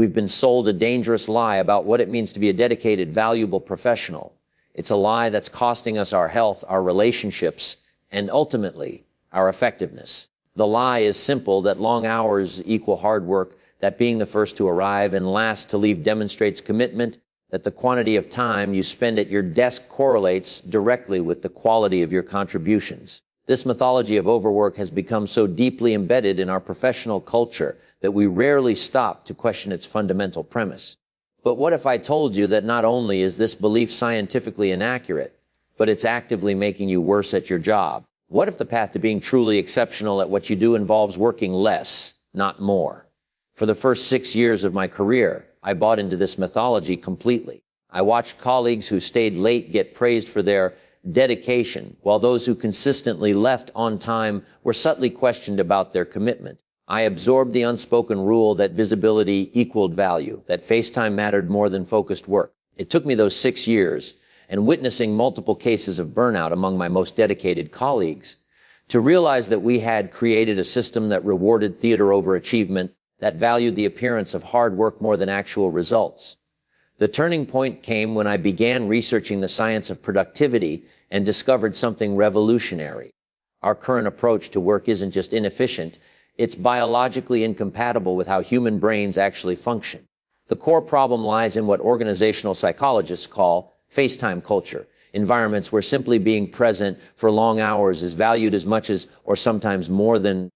We've been sold a dangerous lie about what it means to be a dedicated, valuable professional. It's a lie that's costing us our health, our relationships, and ultimately, our effectiveness. The lie is simple, that long hours equal hard work, that being the first to arrive and last to leave demonstrates commitment, that the quantity of time you spend at your desk correlates directly with the quality of your contributions. This mythology of overwork has become so deeply embedded in our professional culture that we rarely stop to question its fundamental premise. But what if I told you that not only is this belief scientifically inaccurate, but it's actively making you worse at your job? What if the path to being truly exceptional at what you do involves working less, not more? For the first 6 years of my career, I bought into this mythology completely. I watched colleagues who stayed late get praised for their dedication, while those who consistently left on time were subtly questioned about their commitment. I absorbed the unspoken rule that visibility equaled value, that face time mattered more than focused work. It took me those 6 years, and witnessing multiple cases of burnout among my most dedicated colleagues, to realize that we had created a system that rewarded theater over achievement, that valued the appearance of hard work more than actual results. The turning point came when I began researching the science of productivity and discovered something revolutionary. Our current approach to work isn't just inefficient, it's biologically incompatible with how human brains actually function. The core problem lies in what organizational psychologists call face-time culture, environments where simply being present for long hours is valued as much as, or sometimes more than.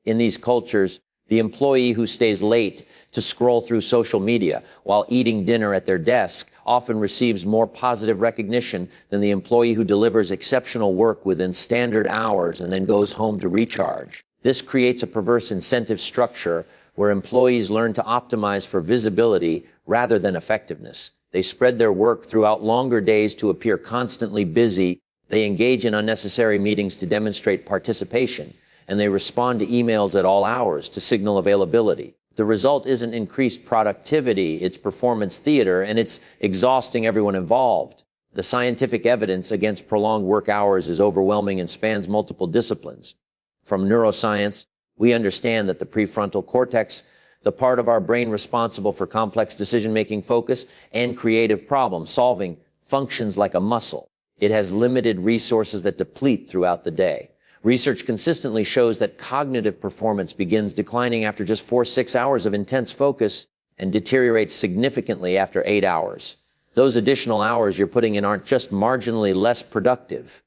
In these cultures, the employee who stays late to scroll through social media while eating dinner at their desk often receives more positive recognition than the employee who delivers exceptional work within standard hours and then goes home to recharge. This creates a perverse incentive structure where employees learn to optimize for visibility rather than effectiveness. They spread their work throughout longer days to appear constantly busy. They engage in unnecessary meetings to demonstrate participation, and they respond to emails at all hours to signal availability. The result isn't increased productivity, it's performance theater, and it's exhausting everyone involved. The scientific evidence against prolonged work hours is overwhelming and spans multiple disciplines. From neuroscience, we understand that the prefrontal cortex, the part of our brain responsible for complex decision-making, focus, and creative problem-solving, functions like a muscle. It has limited resources that deplete throughout the day. Research consistently shows that cognitive performance begins declining after just 4-6 hours of intense focus and deteriorates significantly after 8 hours. Those additional hours you're putting in aren't just marginally less productive.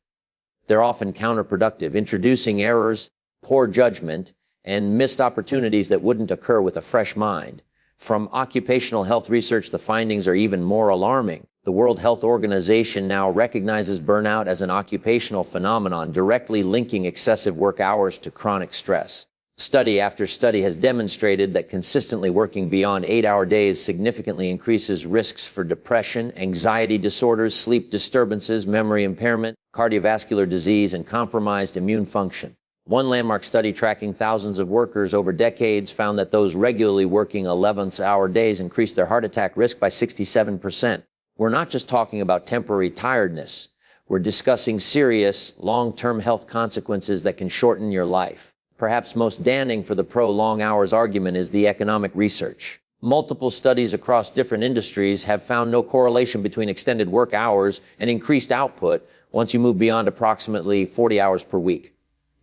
They're often counterproductive, introducing errors, poor judgment, and missed opportunities that wouldn't occur with a fresh mind. From occupational health research, the findings are even more alarming. The World Health Organization now recognizes burnout as an occupational phenomenon, directly linking excessive work hours to chronic stress. Study after study has demonstrated that consistently working beyond 8-hour days significantly increases risks for depression, anxiety disorders, sleep disturbances, memory impairment, cardiovascular disease, and compromised immune function. One landmark study tracking thousands of workers over decades found that those regularly working 11-hour days increased their heart attack risk by 67%. We're not just talking about temporary tiredness. We're discussing serious, long-term health consequences that can shorten your life. Perhaps most damning for the pro-long hours argument is the economic research. Multiple studies across different industries have found no correlation between extended work hours and increased output once you move beyond approximately 40 hours per week.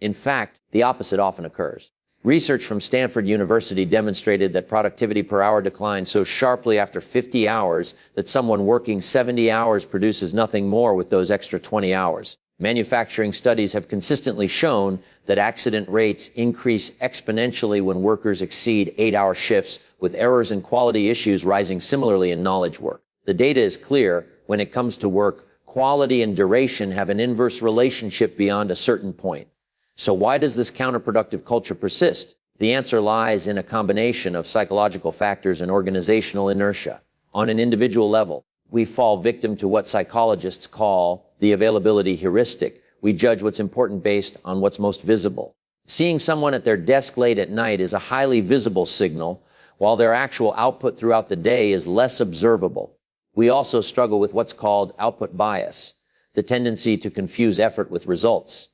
In fact, the opposite often occurs. Research from Stanford University demonstrated that productivity per hour declined so sharply after 50 hours that someone working 70 hours produces nothing more with those extra 20 hours. Manufacturing studies have consistently shown that accident rates increase exponentially when workers exceed 8-hour shifts, with errors and quality issues rising similarly in knowledge work. The data is clear. When it comes to work, quality and duration have an inverse relationship beyond a certain point. So why does this counterproductive culture persist? The answer lies in a combination of psychological factors and organizational inertia. On an individual level, we fall victim to what psychologists call the availability heuristic. We judge what's important based on what's most visible. Seeing someone at their desk late at night is a highly visible signal, while their actual output throughout the day is less observable. We also struggle with what's called output bias, the tendency to confuse effort with results.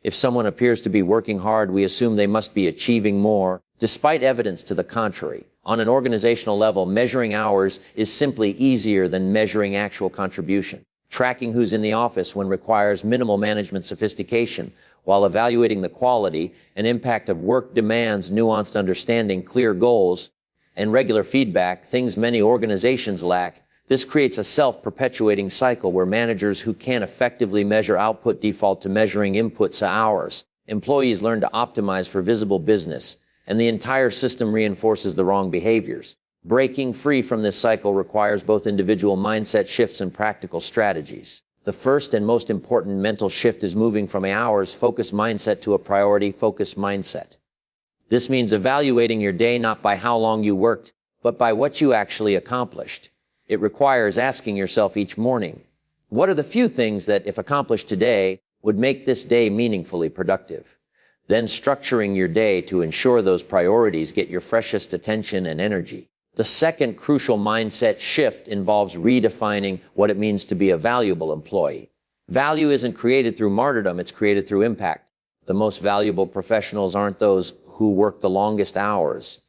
If someone appears to be working hard, we assume they must be achieving more, despite evidence to the contrary. On an organizational level, measuring hours is simply easier than measuring actual contribution. Tracking who's in the office when requires minimal management sophistication, while evaluating the quality and impact of work demands nuanced understanding, clear goals, and regular feedback, things many organizations lack. This creates a self-perpetuating cycle where managers who can't effectively measure output default to measuring inputs to hours. Employees learn to optimize for visible business, and the entire system reinforces the wrong behaviors. Breaking free from this cycle requires both individual mindset shifts and practical strategies. The first and most important mental shift is moving from an hours-focused mindset to a priority-focused mindset. This means evaluating your day not by how long you worked, but by what you actually accomplished. It requires asking yourself each morning, what are the few things that, if accomplished today, would make this day meaningfully productive? Then structuring your day to ensure those priorities get your freshest attention and energy. The second crucial mindset shift involves redefining what it means to be a valuable employee. Value isn't created through martyrdom, it's created through impact. The most valuable professionals aren't those who work the longest hours.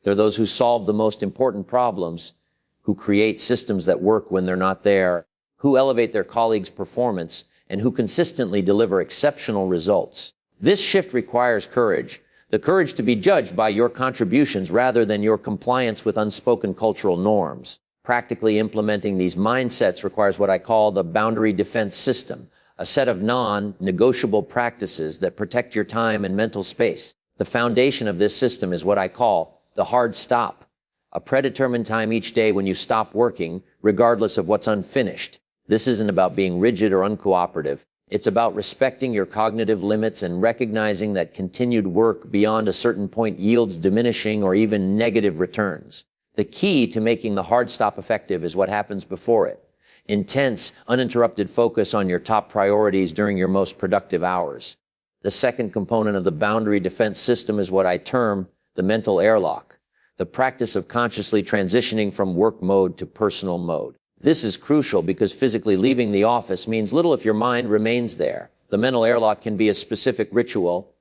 They're those who solve the most important problems, who create systems that work when they're not there, who elevate their colleagues' performance, and who consistently deliver exceptional results. This shift requires courage, the courage to be judged by your contributions rather than your compliance with unspoken cultural norms. Practically implementing these mindsets requires what I call the boundary defense system, a set of non-negotiable practices that protect your time and mental space. The foundation of this system is what I call the hard stop, a predetermined time each day when you stop working, regardless of what's unfinished. This isn't about being rigid or uncooperative. It's about respecting your cognitive limits and recognizing that continued work beyond a certain point yields diminishing or even negative returns. The key to making the hard stop effective is what happens before it. Intense, uninterrupted focus on your top priorities during your most productive hours. The second component of the boundary defense system is what I term the mental airlock, the practice of consciously transitioning from work mode to personal mode. This is crucial because physically leaving the office means little if your mind remains there. The mental airlock can be a specific ritual,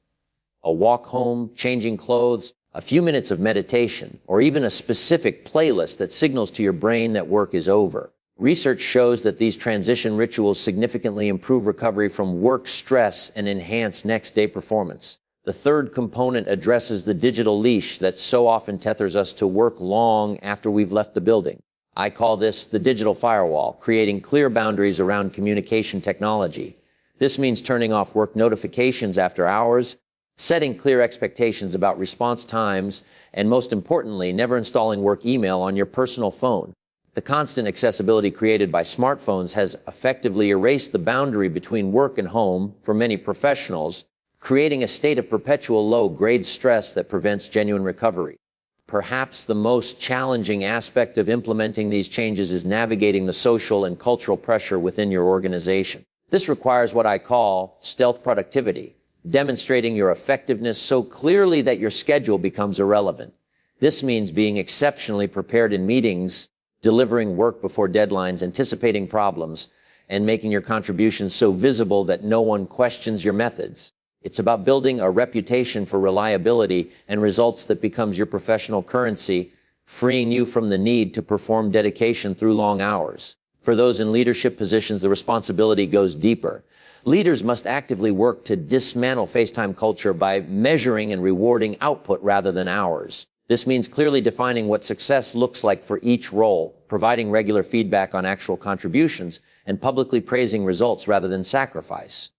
a walk home, changing clothes, a few minutes of meditation, or even a specific playlist that signals to your brain that work is over. Research shows that these transition rituals significantly improve recovery from work stress and enhance next-day performance. The third component addresses the digital leash that so often tethers us to work long after we've left the building. I call this the digital firewall, creating clear boundaries around communication technology. This means turning off work notifications after hours, setting clear expectations about response times, and most importantly, never installing work email on your personal phone. The constant accessibility created by smartphones has effectively erased the boundary between work and home for many professionals, creating a state of perpetual low-grade stress that prevents genuine recovery. Perhaps the most challenging aspect of implementing these changes is navigating the social and cultural pressure within your organization. This requires what I call stealth productivity, demonstrating your effectiveness so clearly that your schedule becomes irrelevant. This means being exceptionally prepared in meetings, delivering work before deadlines, anticipating problems, and making your contributions so visible that no one questions your methods. It's about building a reputation for reliability and results that becomes your professional currency, freeing you from the need to perform dedication through long hours. For those in leadership positions, the responsibility goes deeper. Leaders must actively work to dismantle FaceTime culture by measuring and rewarding output rather than hours. This means clearly defining what success looks like for each role, providing regular feedback on actual contributions, and publicly praising results rather than sacrifice.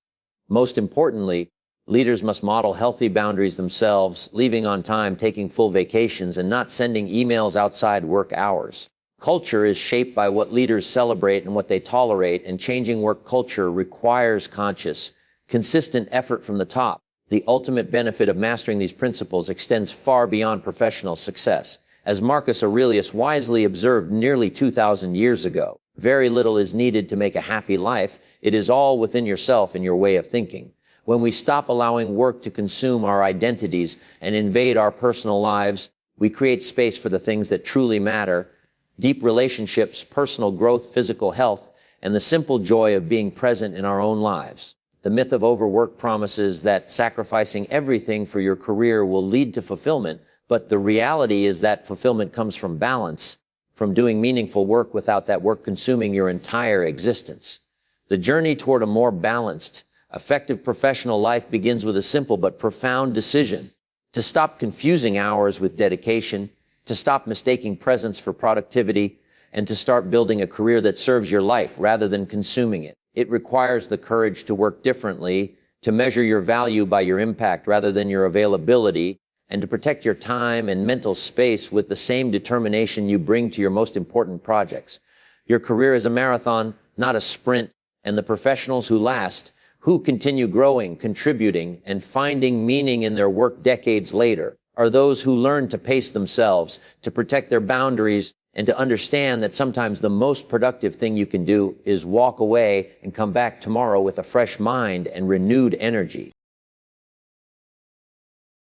Most importantly, leaders must model healthy boundaries themselves, leaving on time, taking full vacations, and not sending emails outside work hours. Culture is shaped by what leaders celebrate and what they tolerate, and changing work culture requires conscious, consistent effort from the top. The ultimate benefit of mastering these principles extends far beyond professional success. As Marcus Aurelius wisely observed nearly 2,000 years ago, very little is needed to make a happy life. It is all within yourself and your way of thinking. When we stop allowing work to consume our identities and invade our personal lives, we create space for the things that truly matter: deep relationships, personal growth, physical health, and the simple joy of being present in our own lives. The myth of overwork promises that sacrificing everything for your career will lead to fulfillment, But the reality is that fulfillment comes from balance, from doing meaningful work without that work consuming your entire existence. The journey toward a more balanced, effective professional life begins with a simple but profound decision: to stop confusing hours with dedication, to stop mistaking presence for productivity, and to start building a career that serves your life rather than consuming it. It requires the courage to work differently, to measure your value by your impact rather than your availability, and to protect your time and mental space with the same determination you bring to your most important projects. Your career is a marathon, not a sprint, and the professionals who last, who continue growing, contributing, and finding meaning in their work decades later, are those who learn to pace themselves, to protect their boundaries, and to understand that sometimes the most productive thing you can do is walk away and come back tomorrow with a fresh mind and renewed energy.